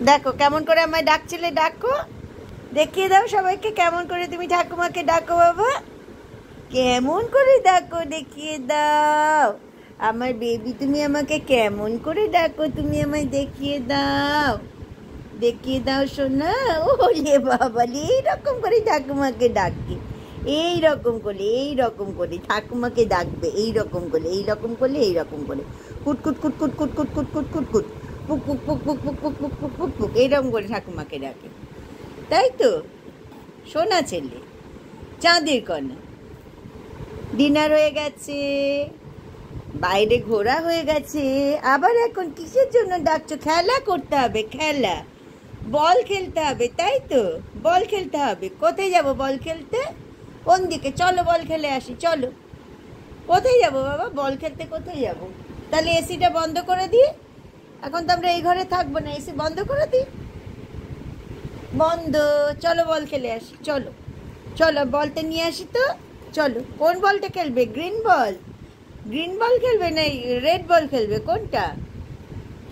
দেখো কেমন করে আমায় ডাকছিলে, ডাকো, দেখিয়ে দাও সবাইকে কেমন করে তুমি ঠাকুমাকে ডাকো বাবা, কেমন করে ডাকো দেখিয়ে দাও। আমার বেবি তুমি আমাকে কেমন করে ডাকো, তুমি আমায় দেখিয়ে দাও, দেখিয়ে দাও সোনা। ওলে বাবা, এইরকম করে ঠাকুমাকে ডাকে, এইরকম করে এইরকম করে ঠাকুমাকে ডাকবে, এইরকম করে এইরকম করলে এইরকম করে কুটকুট কুটকুট কুটকুট কুটকুট কুটকুট পুক পুক পুক পুক পুক পুক পুক পুক পুক পুক এইরকম করে ঠাকুমাকে ডাকে, তাই তো সোনা ছেলে চাঁদের কণা। ডিনার হয়ে গেছে, বাইরে ঘোরা হয়ে গেছে, আবার এখন কিসের জন্য ডাকছো? খেলা করতে হবে, খেলা, বল খেলতে হবে, তাই তো বল খেলতে হবে। কোথায় যাব বল খেলতে? কোন দিকে? চলো বল খেলে আসি, চলো। কোথায় যাব বাবা বল খেলতে, কোথায় যাব? তাহলে এসিটা বন্ধ করে দিই, এখন তো আমরা এই ঘরে থাকবো না, এসি বন্ধ করে দিই, বন্ধ। চলো বল খেলে আসি, চলো চলো বলটা নিয়ে আসি তো, চলো। কোন বলটা খেলবে? গ্রিন বল? গ্রিন বল খেলবে না রেড বল খেলবে? কোনটা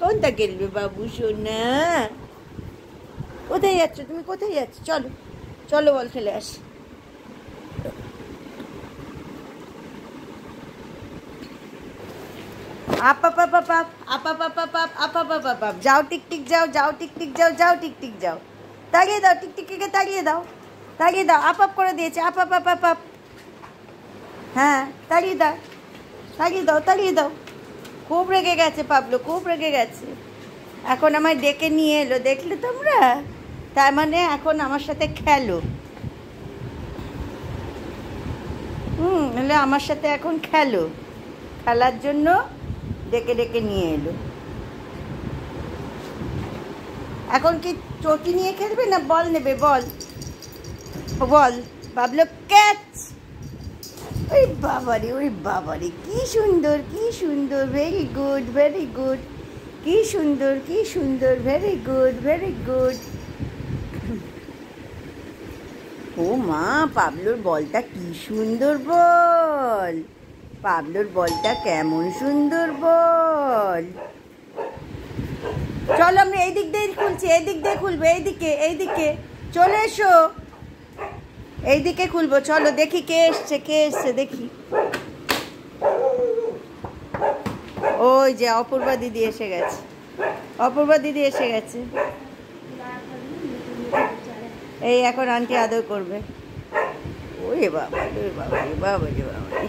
কোনটা খেলবে বাবু সোনা? কোথায় যাচ্ছ তুমি, কোথায় যাচ্ছ? চলো চলো বল খেলে আসি। আপা পাপা পাপ, আপা পাপা পাপ, আপা পাপা পাপ, যাও টিকটিক যাও, যাও টিকটিক যাও, যাও টিকটিক যাও, তাড়িয়ে দাও টিকটিকে, তাড়িয়ে দাও, তাড়িয়ে দাও। আপাপ করে দিয়েছে, আপা পাপা পাপ, হ্যাঁ তাড়িয়ে দাও, তাড়িয়ে দাও, তাড়িয়ে দাও। খুব রেগে গেছে পাবলো, খুব রেগে গেছে। এখন আমায় ডেকে নিয়ে এলো, দেখলে তোমরা? তার মানে এখন আমার সাথে খেলো, এলে আমার সাথে এখন খেলো, খেলার জন্য ডেকে ডেকে নিয়ে এলো। এখন কি চটি নিয়ে খেলবে না বল নেবে? বল বল বাবলো, ক্যাচ। ওই বাবারে, ওই বাবারে, কি সুন্দর, কি সুন্দর, ভেরি গুড, ভেরি গুড, কি সুন্দর, কি সুন্দর, ভেরি গুড, ভেরি গুড। ও মা, পাবলোর বলটা কি সুন্দর বল, পাবলোর বলটা কেমন সুন্দর বল। চলো আমরা এই দিক দিয়ে খুলছি, এই দিক দিয়ে খুলবো, এইদিকে, এইদিকে চলে এসো, এইদিকে খুলবো, চলো দেখি কে এসছে, কে এসছে দেখি। ওই যে অপূর্বা দিদি এসে গেছে, অপূর্বা দিদি এসে গেছে। এই এখন আন্টি আদর করবে। ওরে বাবা রে বাবা রে বাবা রে বাবা রে।